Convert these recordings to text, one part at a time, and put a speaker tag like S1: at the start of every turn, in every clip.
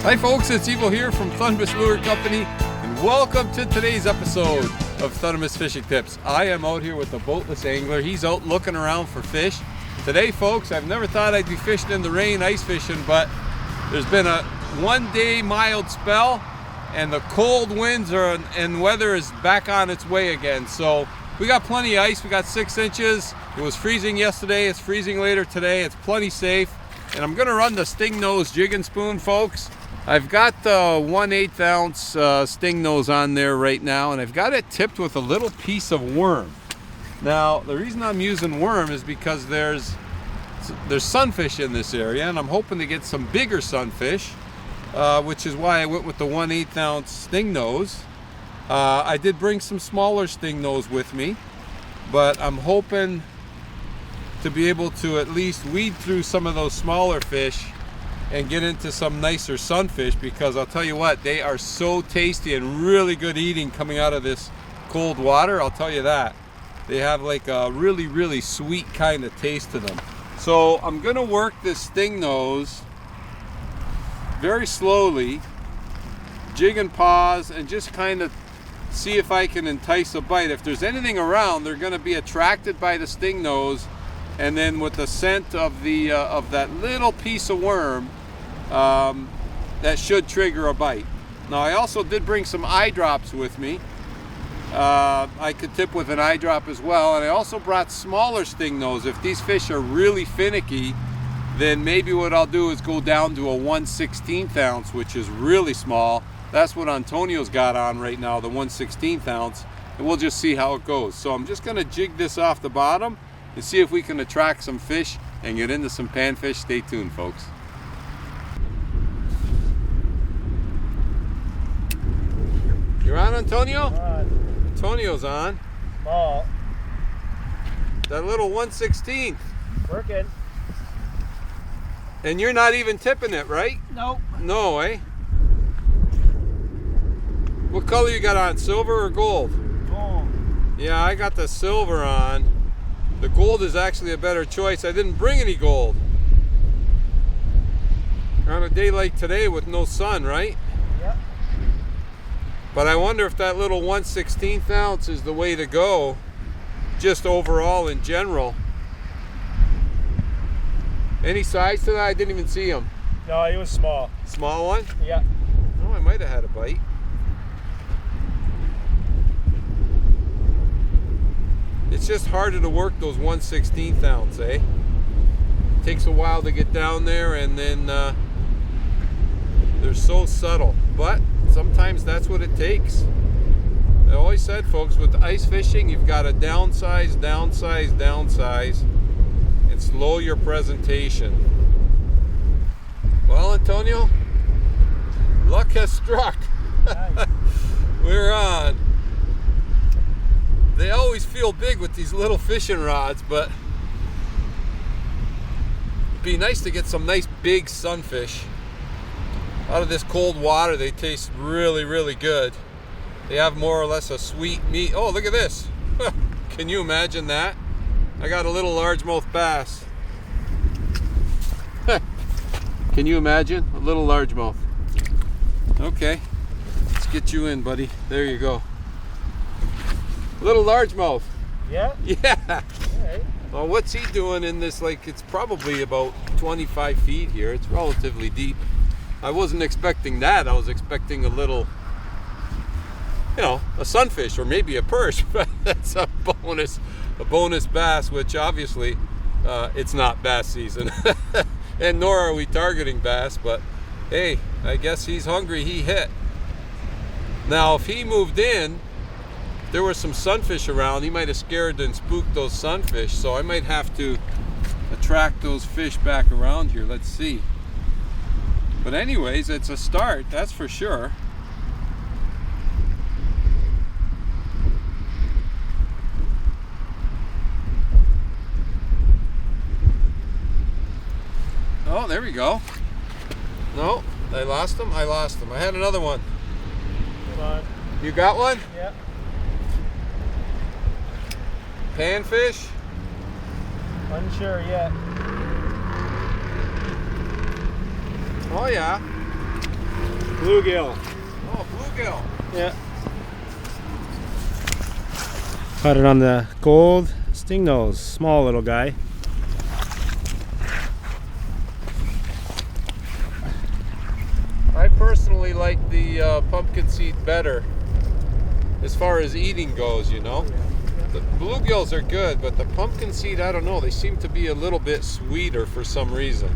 S1: Hi folks, it's Evo here from Stingnose Lure Company, and welcome to today's episode of Stingnose Fishing Tips. I am out here with the boatless angler. He's out looking around for fish. Today folks, I've never thought I'd be fishing in the rain, ice fishing, but there's been a one-day mild spell and the cold winds and weather is back on its way again. So we got plenty of ice. We got 6 inches. It was freezing yesterday. It's freezing later today. It's plenty safe. And I'm gonna run the Stingnose jig and spoon, folks. I've got the 1/8 ounce Stingnose on there right now, and I've got it tipped with a little piece of worm. Now, the reason I'm using worm is because there's sunfish in this area, and I'm hoping to get some bigger sunfish, which is why I went with the 1/8 ounce Stingnose. I did bring some smaller Stingnose with me, but I'm hoping to be able to at least weed through some of those smaller fish and get into some nicer sunfish, because I'll tell you what, they are so tasty and really good eating coming out of this cold water. I'll tell you that. They have like a really sweet kind of taste to them. So I'm gonna work this Stingnose very slowly, jig and pause, and just kind of see if I can entice a bite. If there's anything around, they're gonna be attracted by the Stingnose, and then with the scent of the of that little piece of worm, that should trigger a bite. Now I also did bring some eye drops with me. I could tip with an eye drop as well, and I also brought smaller Stingnose. If these fish are really finicky, then maybe what I'll do is go down to a 1/16 ounce, which is really small. That's what Antonio's got on right now, the 1/16 ounce, and we'll just see how it goes. So I'm just gonna jig this off the bottom and see if we can attract some fish and get into some panfish. Stay tuned, folks. You're on, Antonio?
S2: On.
S1: Antonio's on.
S2: Small.
S1: That little 1/16.
S2: Working.
S1: And you're not even tipping it, right?
S2: Nope.
S1: No, eh? What color you got on, silver or gold?
S2: Gold.
S1: Yeah, I got the silver on. The gold is actually a better choice. I didn't bring any gold. On a day like today with no sun, right?
S2: Yep.
S1: But I wonder if that little 1/16 ounce is the way to go, just overall in general. Any size to that? I didn't even see him.
S2: No, he was small.
S1: Small one?
S2: Yeah.
S1: Oh, I might have had a bite. It's just harder to work those 1/16 ounce, eh? Takes a while to get down there, and then they're so subtle. But sometimes that's what it takes. I always said, folks, with ice fishing, you've got to downsize, and slow your presentation. Well, Antonio, luck has struck.
S2: Nice.
S1: We're on. They always feel big with these little fishing rods, but it'd be nice to get some nice big sunfish. Out of this cold water, they taste really good. They have more or less a sweet meat. Oh, look at this. Can you imagine that? I got a little largemouth bass. Can you imagine? A little largemouth. Okay, let's get you in, buddy. There you go. Little largemouth.
S2: Yeah?
S1: Yeah.
S2: Alright.
S1: Well, what's he doing in this? Like, it's probably about 25 feet here. It's relatively deep. I wasn't expecting that. I was expecting a little, you know, a sunfish or maybe a perch, but that's a bonus bass, which obviously it's not bass season. And nor are we targeting bass, but hey, I guess he's hungry. He hit. Now, if he moved in, there were some sunfish around, he might have scared and spooked those sunfish, so I might have to attract those fish back around here. Let's see. But anyways, it's a start, that's for sure. Oh, there we go. No, I lost him. I had another one.
S2: Come on.
S1: You got one?
S2: Yeah.
S1: Panfish?
S2: Unsure yet.
S1: Oh yeah.
S2: Bluegill.
S1: Oh, bluegill.
S2: Yeah. Caught it on the gold Stingnose. Small little guy.
S1: I personally like the pumpkin seed better as far as eating goes, you know. The bluegills are good, but the pumpkin seed, I don't know, they seem to be a little bit sweeter for some reason.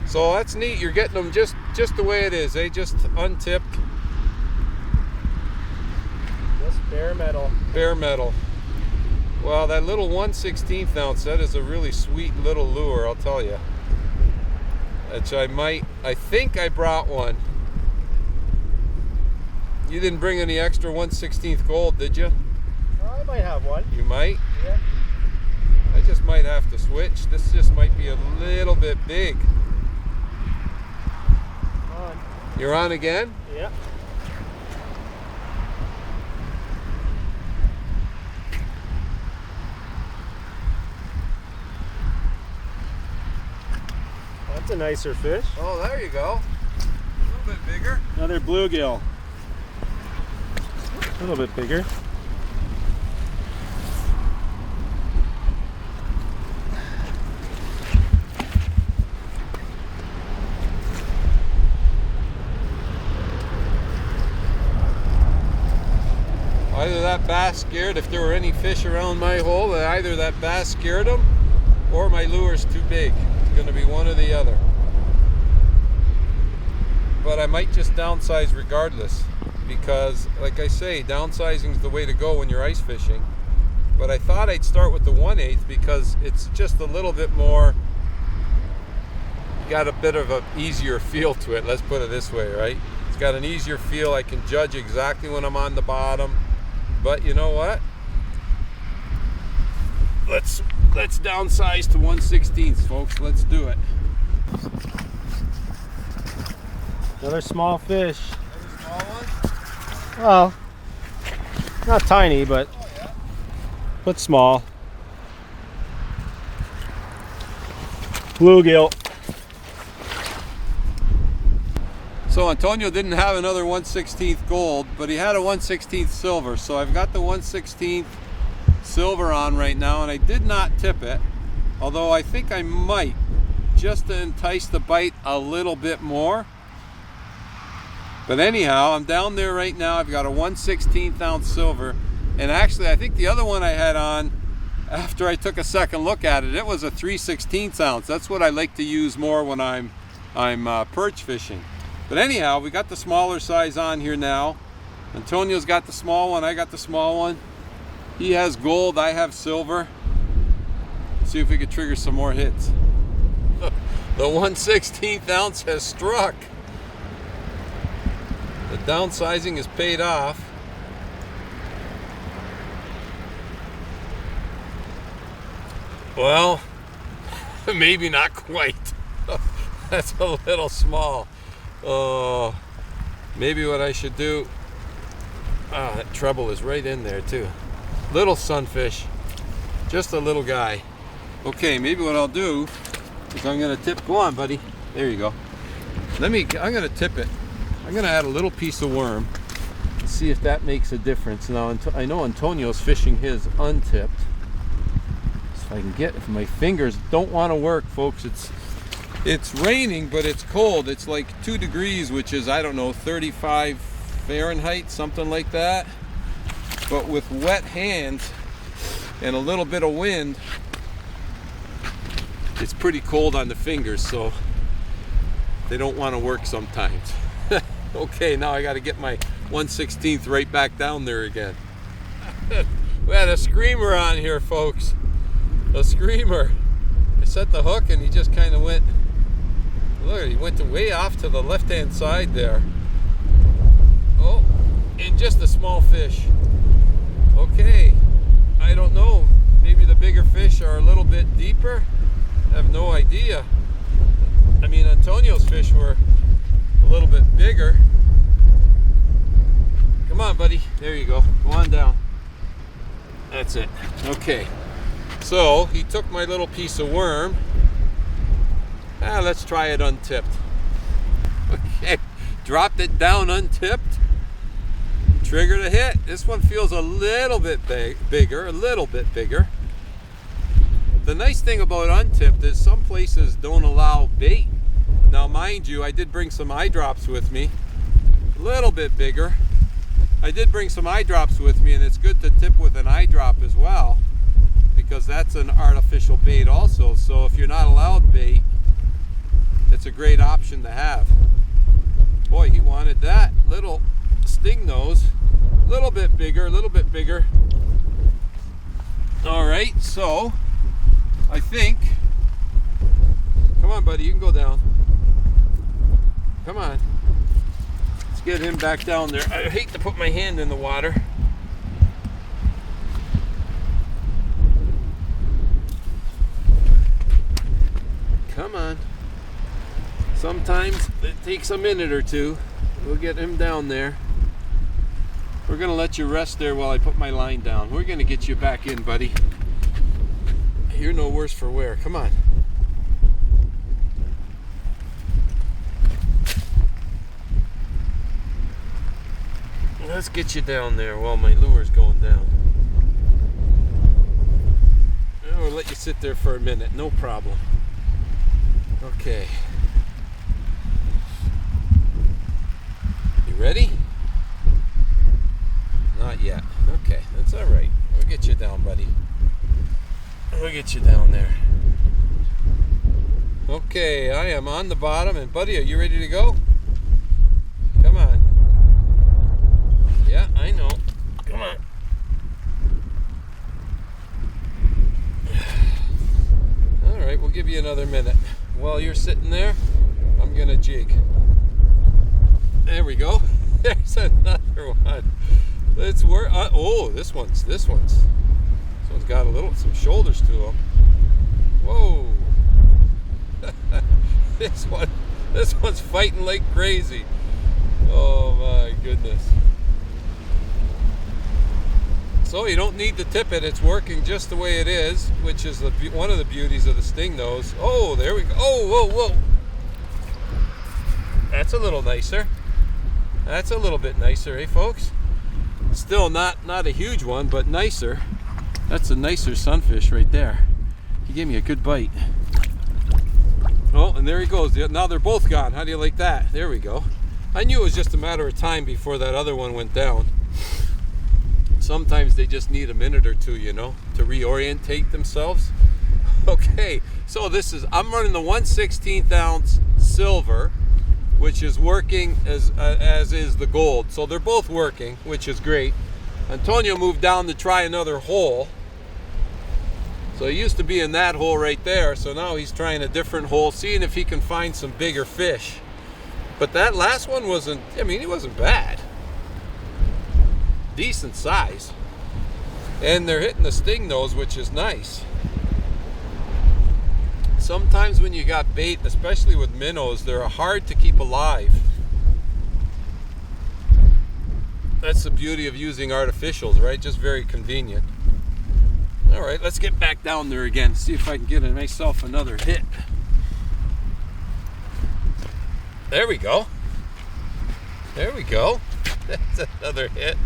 S1: So that's neat. You're getting them just the way it is. They just untipped.
S2: Just bare metal.
S1: Bare metal. Well, that little 1/16 ounce, that is a really sweet little lure, I'll tell you. Which I think I brought one. You didn't bring any extra 1/16 gold, did you?
S2: I might have one.
S1: You might?
S2: Yeah.
S1: I just might have to switch. This just might be a little bit big.
S2: On.
S1: You're on again?
S2: Yeah. That's a nicer fish.
S1: Oh, there you go. A little bit bigger.
S2: Another bluegill. A little bit bigger.
S1: Either that bass scared, if there were any fish around my hole, either that bass scared them or my lure's too big. It's going to be one or the other. But I might just downsize regardless, because like I say, downsizing is the way to go when you're ice fishing. But I thought I'd start with the 1/8 because it's just a little bit more, got a bit of an easier feel to it, let's put it this way, right? It's got an easier feel. I can judge exactly when I'm on the bottom. But you know what? Let's downsize to 1/16, folks. Let's do it.
S2: Another small fish.
S1: Another small one?
S2: Well, not tiny, but small. Bluegill.
S1: So Antonio didn't have another 1/16 gold, but he had a 1/16 silver. So I've got the 1/16 silver on right now, and I did not tip it, although I think I might, just to entice the bite a little bit more. But anyhow, I'm down there right now. I've got a 1/16 ounce silver, and actually I think the other one I had on, after I took a second look at it, it was a 3/16 ounce. That's what I like to use more when I'm perch fishing. But anyhow, we got the smaller size on here now. Antonio's got the small one, I got the small one. He has gold, I have silver. Let's see if we could trigger some more hits. The 1/16 ounce has struck. The downsizing has paid off. Well, maybe not quite. That's a little small. Oh, maybe what I should do. Ah, that treble is right in there too. Little sunfish, just a little guy. Okay, maybe what I'll do is I'm gonna tip. Go on, buddy. There you go. I'm gonna tip it. I'm gonna add a little piece of worm. See if that makes a difference. Now I know Antonio's fishing his untipped. So I can get, if my fingers don't want to work, folks, it's raining, but it's cold. It's like 2 degrees, which is, I don't know, 35 Fahrenheit, something like that. But with wet hands and a little bit of wind, it's pretty cold on the fingers, so they don't want to work sometimes. Okay, now I got to get my 1/16 right back down there again. We had a screamer on here, folks. A screamer. I set the hook and he just kind of went, look, he went way off to the left-hand side there. Oh, and just a small fish. Okay, I don't know. Maybe the bigger fish are a little bit deeper. I have no idea. I mean, Antonio's fish were a little bit bigger. Come on, buddy. There you go. Go on down. That's it. Okay. So he took my little piece of worm. Let's try it untipped. dropped it down untipped, triggered a hit. This one feels a little bit bigger, a little bit bigger. The nice thing about untipped is some places don't allow bait. Now mind you, I did bring some eye drops with me, a little bit bigger. I did bring some eye drops with me, and it's good to tip with an eye drop as well, because that's an artificial bait also. So if you're not allowed bait, it's a great option to have. Boy, he wanted that little Stingnose, a little bit bigger, a little bit bigger. All right, so I think, come on buddy, you can go down. Come on. Let's get him back down there. I hate to put my hand in the water. Come on. Sometimes it takes a minute or two. We'll get him down there. We're gonna let you rest there while I put my line down. We're gonna get you back in, buddy. You're no worse for wear. Come on. Let's get you down there while my lure's going down. We'll let you sit there for a minute, no problem. Okay. You ready? Not yet. Okay, that's all right. We'll get you down, buddy. We'll get you down there. Okay, I am on the bottom, and buddy, are you ready to go? Come on. Yeah, I know. Come on. All right, we'll give you another minute. While you're sitting there, I'm gonna jig. There we go. There's another one. Let's work. Oh, this one's got some shoulders to him. Whoa. This one's fighting like crazy. Oh my goodness. So you don't need to tip it, it's working just the way it is, which is one of the beauties of the Stingnose. Oh, there we go. Oh, whoa, whoa. That's a little nicer. That's a little bit nicer, eh, folks? Still not a huge one, but nicer. That's a nicer sunfish right there. He gave me a good bite. Oh, and there he goes. Now they're both gone. How do you like that? There we go. I knew it was just a matter of time before that other one went down. Sometimes they just need a minute or two, you know, to reorientate themselves. Okay, so I'm running the 1/16 ounce silver, which is working as is the gold. So they're both working, which is great. Antonio moved down to try another hole. So he used to be in that hole right there. So now he's trying a different hole, seeing if he can find some bigger fish. But that last one wasn't, I mean, it wasn't bad. Decent size. And they're hitting the Stingnose, which is nice. Sometimes when you got bait, especially with minnows, they're hard to keep alive. That's the beauty of using artificials, right? Just very convenient. All right, let's get back down there again. See if I can get myself another hit. There we go. There we go. That's another hit.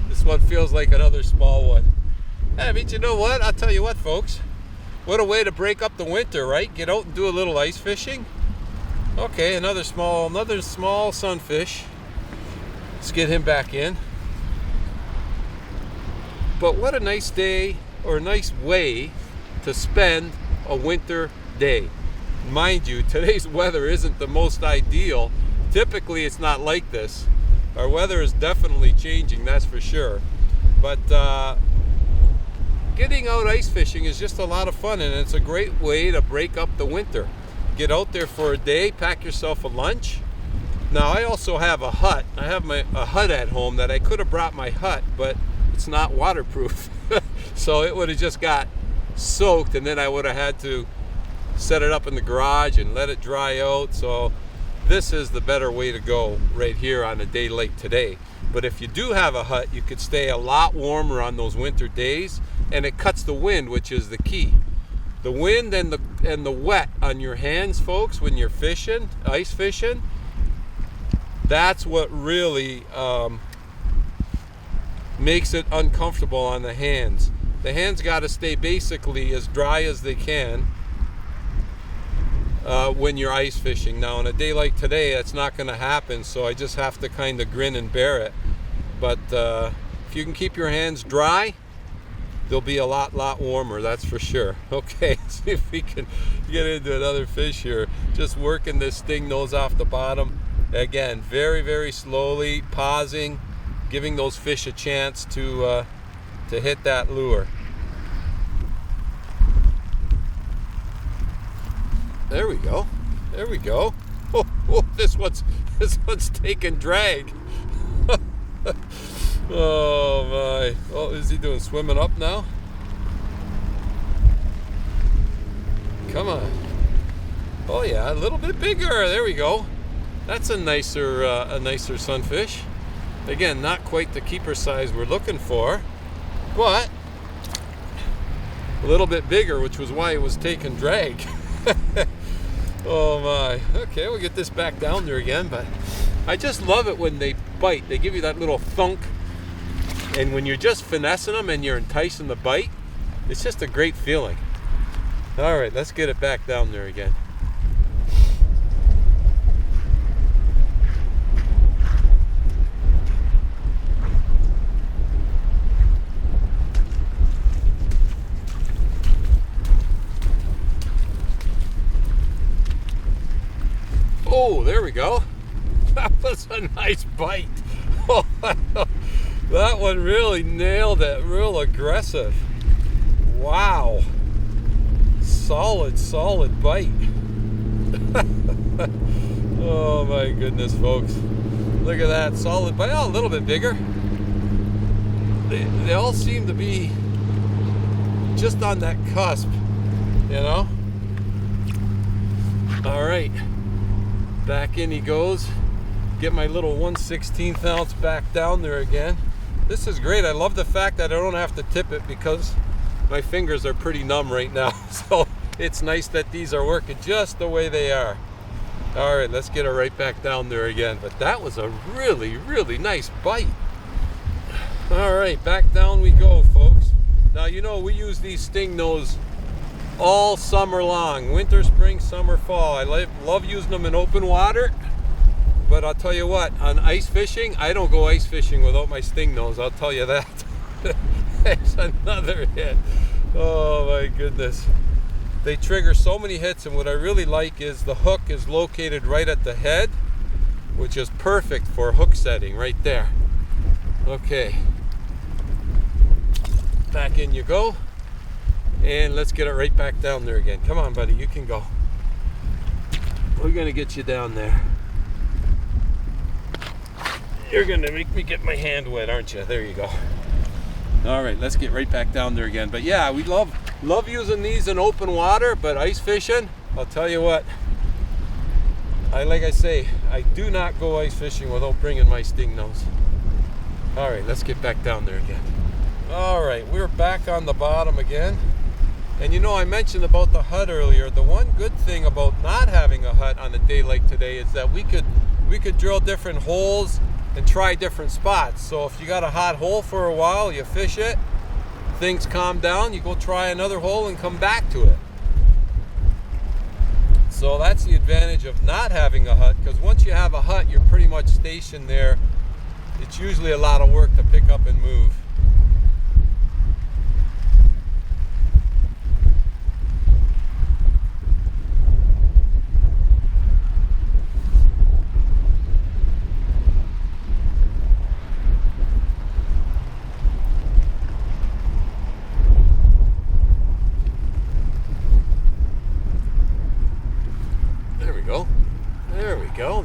S1: This one feels like another small one. I mean, you know what? I'll tell you what, folks. What a way to break up the winter, right? Get out and do a little ice fishing. Okay, another small sunfish. Let's get him back in. But what a nice day, or a nice way to spend a winter day. Mind you, today's weather isn't the most ideal. Typically, it's not like this. Our weather is definitely changing, that's for sure. But getting out ice fishing is just a lot of fun, and it's a great way to break up the winter. Get out there for a day, pack yourself a lunch. Now, I also have a hut. I have a hut at home that I could have brought my hut, but it's not waterproof. So it would have just got soaked, and then I would have had to set it up in the garage and let it dry out. So this is the better way to go right here on a day like today. But if you do have a hut, you could stay a lot warmer on those winter days, and it cuts the wind, which is the key. The wind and and the wet on your hands, folks, when you're fishing, ice fishing, that's what really makes it uncomfortable on the hands. The hands got to stay basically as dry as they can when you're ice fishing. Now, on a day like today, that's not going to happen, so I just have to kind of grin and bear it. But if you can keep your hands dry, they'll be a lot warmer, that's for sure. Okay, see if we can get into another fish here. Just working this Stingnose off the bottom. Again, very, very slowly, pausing, giving those fish a chance to hit that lure. There we go. There we go. Oh, this one's taking drag. Oh my. Oh, is he doing swimming up now? Come on. Oh yeah, a little bit bigger. There we go. That's a nicer sunfish. Again, not quite the keeper size we're looking for, but a little bit bigger, which was why it was taking drag. Oh my. Okay, we'll get this back down there again, but I just love it when they bite. They give you that little thunk, and when you're just finessing them and you're enticing the bite, it's just a great feeling. All right, let's get it back down there again. Oh, there we go. That was a nice bite. Oh, that one really nailed it. Real aggressive. Wow. Solid bite. Oh my goodness, folks. Look at that. Solid bite. Oh, a little bit bigger. They all seem to be just on that cusp, you know? All right. Back in he goes. Get my little 1/16 ounce back down there again. This is great. I love the fact that I don't have to tip it because my fingers are pretty numb right now. So it's nice that these are working just the way they are. All right, let's get it right back down there again. But that was a really, really nice bite. All right, back down we go, folks. Now, you know, we use these Stingnose all summer long. Winter, spring, summer, fall. I love using them in open water. But I'll tell you what, on ice fishing, I don't go ice fishing without my Stingnose, I'll tell you that. There's another hit. Oh my goodness. They trigger so many hits, and what I really like is the hook is located right at the head, which is perfect for hook setting right there. Okay. Back in you go. And let's get it right back down there again. Come on, buddy, you can go. We're gonna get you down there. You're gonna make me get my hand wet, aren't you? There you go. All right, let's get right back down there again. But yeah, we love using these in open water, but ice fishing, I'll tell you what, like I say, I do not go ice fishing without bringing my Stingnose. All right, let's get back down there again. All right, we're back on the bottom again. And you know, I mentioned about the hut earlier. The one good thing about not having a hut on a day like today is that we could drill different holes and try different spots. So if you got a hot hole for a while, you fish it, things calm down, you go try another hole and come back to it. So that's the advantage of not having a hut, because once you have a hut, you're pretty much stationed there. It's usually a lot of work to pick up and move.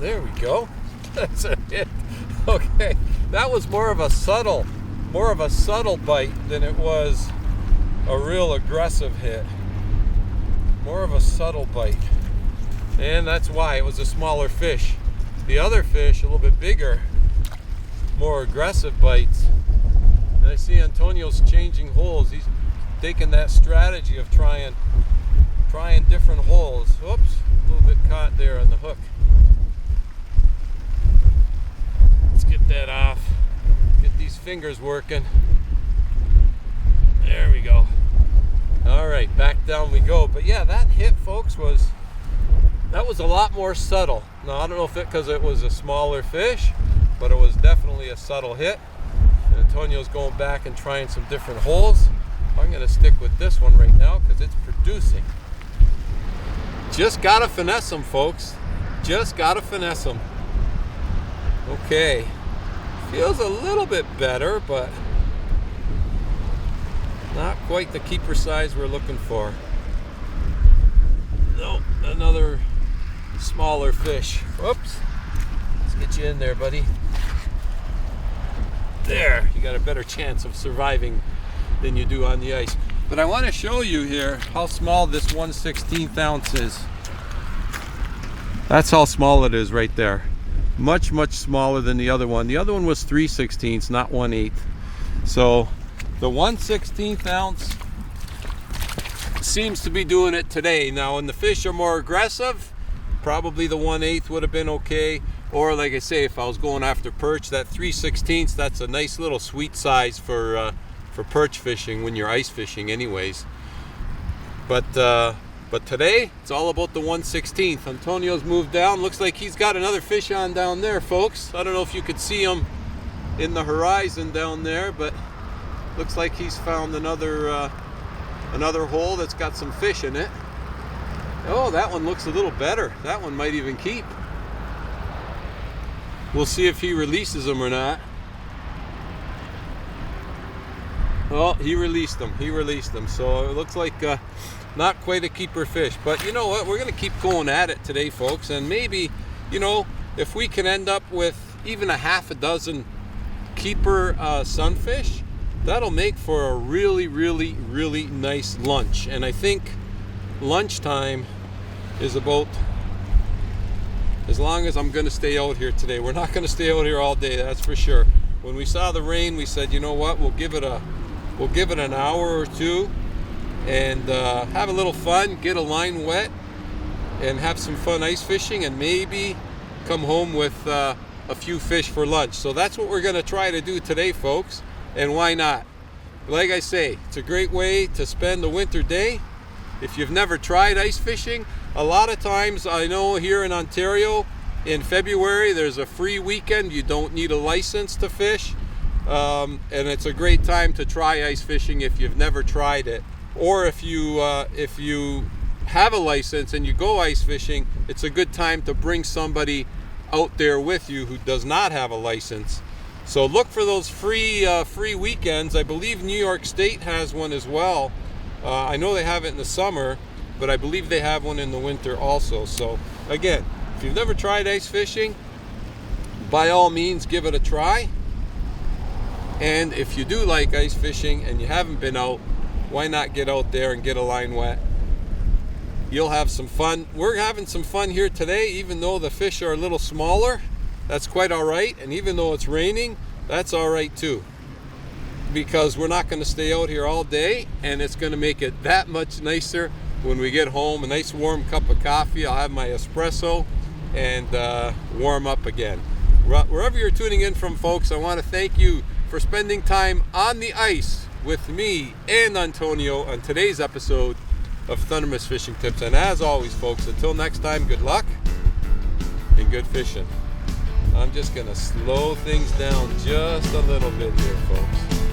S1: There we go. That's it. Okay, that was more of a subtle bite than it was a real aggressive hit. More of a subtle bite, and that's why it was a smaller fish. The other fish, a little bit bigger, more aggressive bites. And I see Antonio's changing holes. He's taking that strategy of trying trying different holes. Oops, a little bit caught there on the hook. Let's get that off. Get these fingers working. There we go. All right, back down we go. But yeah, that hit, folks, was a lot more subtle. Now, I don't know if because it was a smaller fish, but it was definitely a subtle hit. And Antonio's going back and trying some different holes. I'm going to stick with this one right now because it's producing. Just got to finesse them, folks. Just got to finesse them. Okay. Feels a little bit better, but not quite the keeper size we're looking for. Nope, another smaller fish. Whoops. Let's get you in there, buddy. There, you got a better chance of surviving than you do on the ice. But I want to show you here how small this 1/16 ounce is. That's how small it is right there. Much, much smaller than the other one. The other one was 3/16, not 1/8. So the 1/16 ounce seems to be doing it today. Now, when the fish are more aggressive, probably the 1/8 would have been okay. Or like I say, if I was going after perch, that 3/16, that's a nice little sweet size for perch fishing when you're ice fishing anyways. But today, it's all about the 1/16. Antonio's moved down. Looks like he's got another fish on down there, folks. I don't know if you could see him in the horizon down there, but looks like he's found another hole that's got some fish in it. Oh, that one looks a little better. That one might even keep. We'll see if he releases them or not. Oh, he released them. He released them. So it looks like not quite a keeper fish. But you know what? We're going to keep going at it today, folks. And maybe, you know, if we can end up with even a half a dozen keeper sunfish, that'll make for a really, really, really nice lunch. And I think lunchtime is about as long as I'm going to stay out here today. We're not going to stay out here all day, that's for sure. When we saw the rain, we said, you know what? We'll give it an hour or two and have a little fun, get a line wet, and have some fun ice fishing, and maybe come home with a few fish for lunch. So that's what we're going to try to do today, folks. And why not? Like I say, it's a great way to spend the winter day. If you've never tried ice fishing, a lot of times, I know here in Ontario, in February, there's a free weekend. You don't need a license to fish. And it's a great time to try ice fishing if you've never tried it. Or if you have a license and you go ice fishing, it's a good time to bring somebody out there with you who does not have a license. So look for those free weekends. I believe New York State has one as well. I know they have it in the summer, but I believe they have one in the winter also. So again, if you've never tried ice fishing, by all means give it a try. And if you do like ice fishing and you haven't been out, why not get out there and get a line wet? You'll have some fun. We're having some fun here today, even though the fish are a little smaller. That's quite all right. And even though it's raining, that's all right too, because we're not going to stay out here all day, and it's going to make it that much nicer when we get home. A nice warm cup of coffee. I'll have my espresso and warm up again. Wherever you're tuning in from, folks, I want to thank you for spending time on the ice with me and Antonio on today's episode of Thundermist Fishing Tips. And as always, folks, until next time, good luck and good fishing. I'm just going to slow things down just a little bit here, folks.